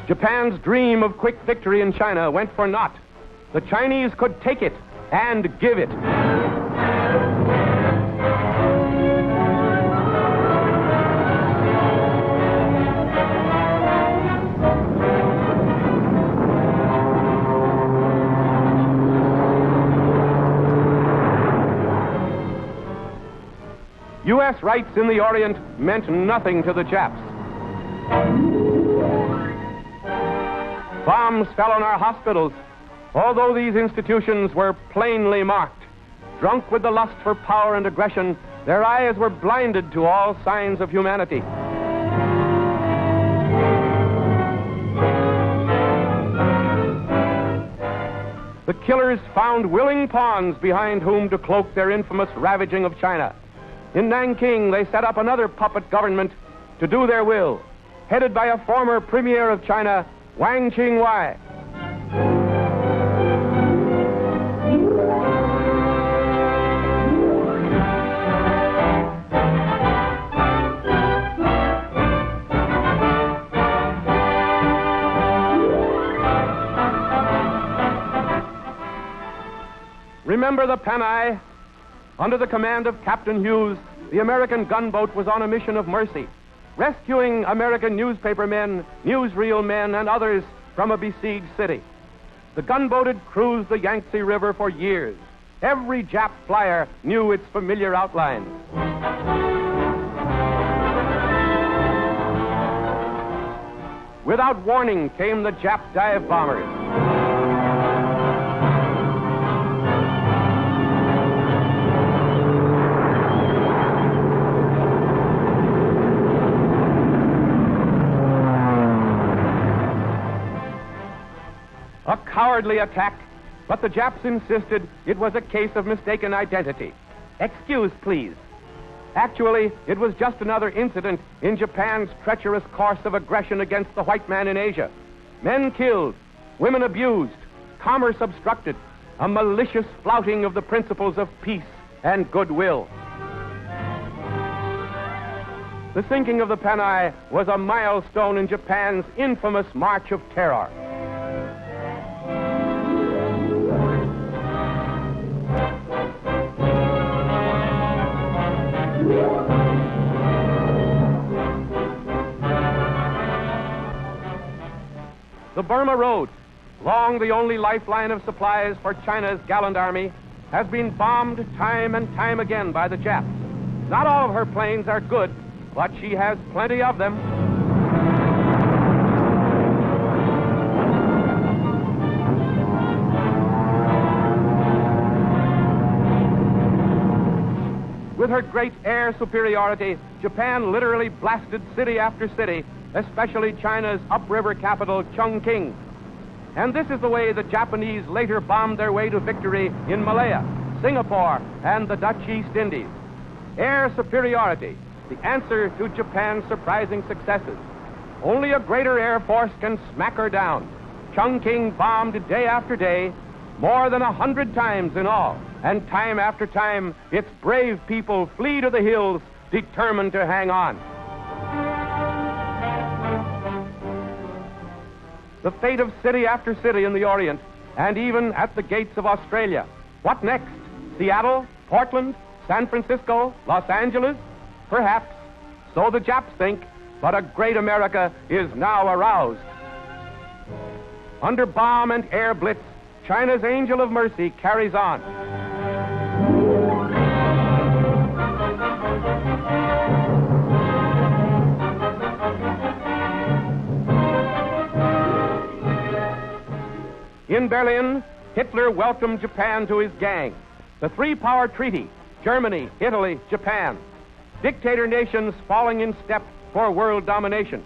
Japan's dream of quick victory in China went for naught. The Chinese could take it and give it. U.S. rights in the Orient meant nothing to the Japs. Bombs fell on our hospitals, although these institutions were plainly marked. Drunk with the lust for power and aggression, their eyes were blinded to all signs of humanity. The killers found willing pawns behind whom to cloak their infamous ravaging of China. In Nanking, they set up another puppet government to do their will, headed by a former premier of China, Wang Qingwai. Remember the Panay? Under the command of Captain Hughes, the American gunboat was on a mission of mercy, rescuing American newspaper men, newsreel men, and others from a besieged city. The gunboat had cruised the Yangtze River for years. Every Jap flyer knew its familiar outlines. Without warning came the Jap dive bombers. A cowardly attack, but the Japs insisted it was a case of mistaken identity. Excuse, please. Actually, it was just another incident in Japan's treacherous course of aggression against the white man in Asia. Men killed, women abused, commerce obstructed, a malicious flouting of the principles of peace and goodwill. The sinking of the Panay was a milestone in Japan's infamous March of Terror. The Burma Road, long the only lifeline of supplies for China's gallant army, has been bombed time and time again by the Japs. Not all of her planes are good, but she has plenty of them. With her great air superiority, Japan literally blasted city after city, especially China's upriver capital, Chongqing. And this is the way the Japanese later bombed their way to victory in Malaya, Singapore, and the Dutch East Indies. Air superiority, the answer to Japan's surprising successes. Only a greater air force can smack her down. Chongqing bombed day after day, more than 100 times in all. And time after time, its brave people flee to the hills, determined to hang on. The fate of city after city in the Orient, and even at the gates of Australia. What next? Seattle, Portland, San Francisco, Los Angeles? Perhaps. So the Japs think, but a great America is now aroused. Under bomb and air blitz, China's Angel of Mercy carries on. In Berlin, Hitler welcomed Japan to his gang. The three-power treaty, Germany, Italy, Japan. Dictator nations falling in step for world domination.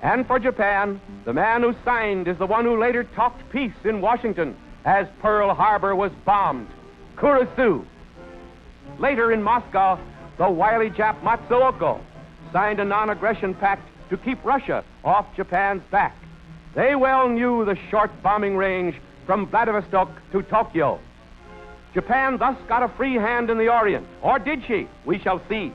And for Japan, the man who signed is the one who later talked peace in Washington as Pearl Harbor was bombed, Kurisu. Later in Moscow, the wily Jap Matsuoka signed a non-aggression pact to keep Russia off Japan's back. They well knew the short bombing range from Vladivostok to Tokyo. Japan thus got a free hand in the Orient. Or did she? We shall see.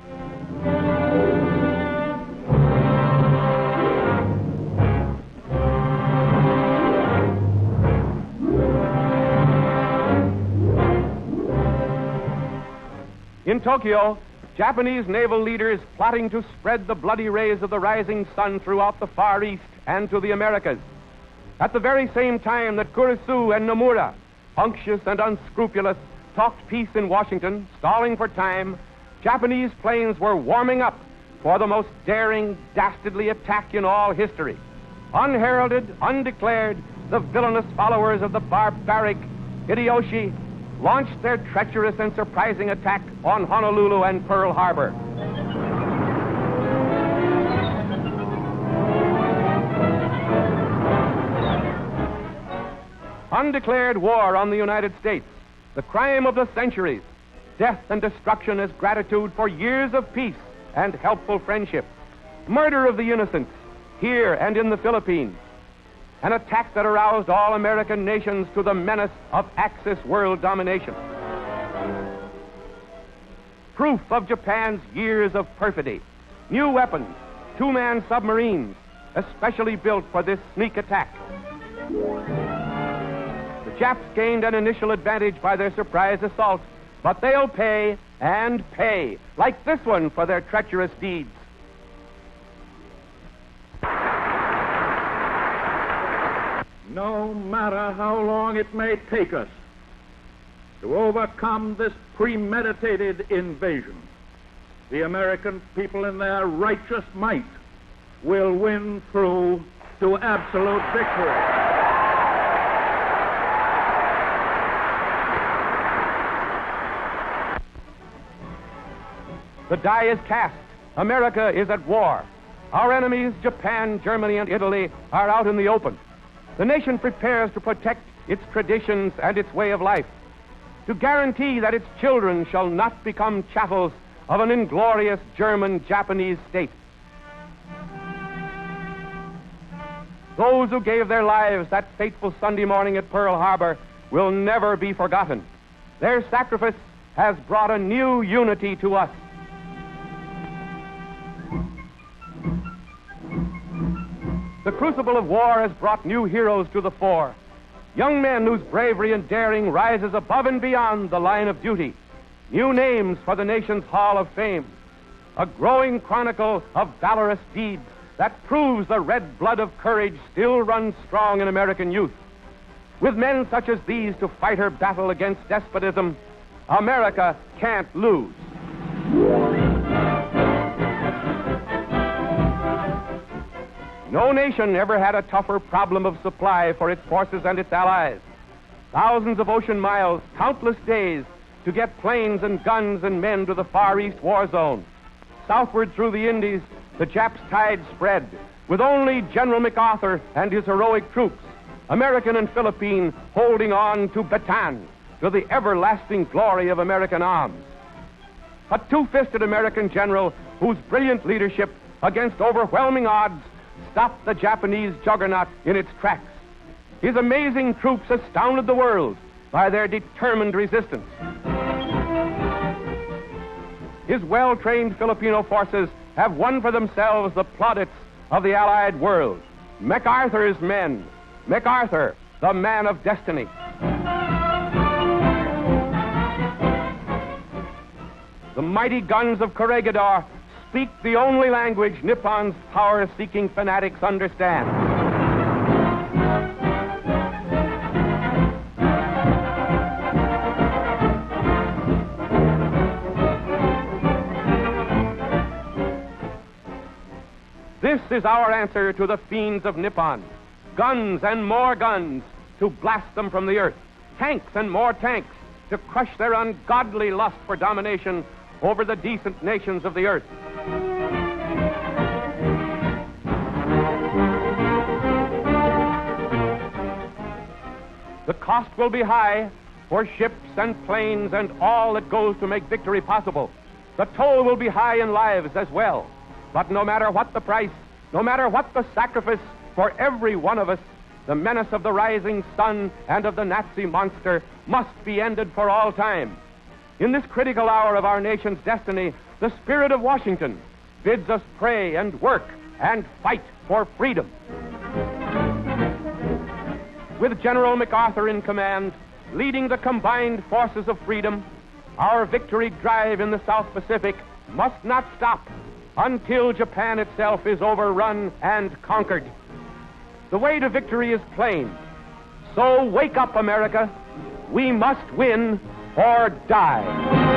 In Tokyo, Japanese naval leaders plotting to spread the bloody rays of the rising sun throughout the Far East and to the Americas. At the very same time that Kurisu and Nomura, unctuous and unscrupulous, talked peace in Washington, stalling for time, Japanese planes were warming up for the most daring, dastardly attack in all history. Unheralded, undeclared, the villainous followers of the barbaric Hideyoshi launched their treacherous and surprising attack on Honolulu and Pearl Harbor. Undeclared war on the United States, the crime of the centuries, death and destruction as gratitude for years of peace and helpful friendship, murder of the innocents here and in the Philippines, an attack that aroused all American nations to the menace of Axis world domination. Proof of Japan's years of perfidy, new weapons, two-man submarines, especially built for this sneak attack. The Japs gained an initial advantage by their surprise assault, but they'll pay and pay, like this one, for their treacherous deeds. No matter how long it may take us to overcome this premeditated invasion, the American people in their righteous might will win through to absolute victory. The die is cast. America is at war. Our enemies, Japan, Germany, and Italy, are out in the open. The nation prepares to protect its traditions and its way of life, to guarantee that its children shall not become chattels of an inglorious German-Japanese state. Those who gave their lives that fateful Sunday morning at Pearl Harbor will never be forgotten. Their sacrifice has brought a new unity to us. The crucible of war has brought new heroes to the fore, young men whose bravery and daring rises above and beyond the line of duty, new names for the nation's Hall of Fame, a growing chronicle of valorous deeds that proves the red blood of courage still runs strong in American youth. With men such as these to fight her battle against despotism, America can't lose. No nation ever had a tougher problem of supply for its forces and its allies. Thousands of ocean miles, countless days to get planes and guns and men to the Far East war zone. Southward through the Indies, the Japs' tide spread, with only General MacArthur and his heroic troops, American and Philippine, holding on to Bataan, to the everlasting glory of American arms. A two-fisted American general whose brilliant leadership against overwhelming odds stopped the Japanese juggernaut in its tracks. His amazing troops astounded the world by their determined resistance. His well-trained Filipino forces have won for themselves the plaudits of the Allied world. MacArthur's men. MacArthur, the man of destiny. The mighty guns of Corregidor speak the only language Nippon's power-seeking fanatics understand. This is our answer to the fiends of Nippon. Guns and more guns to blast them from the earth. Tanks and more tanks to crush their ungodly lust for domination over the decent nations of the earth. The cost will be high for ships and planes and all that goes to make victory possible. The toll will be high in lives as well. But no matter what the price, no matter what the sacrifice, for every one of us, the menace of the rising sun and of the Nazi monster must be ended for all time. In this critical hour of our nation's destiny, the spirit of Washington bids us pray and work and fight for freedom. With General MacArthur in command, leading the combined forces of freedom, Our victory drive in the South Pacific must not stop until Japan itself is overrun and conquered. The way to victory is plain. So wake up, America. We must win or die.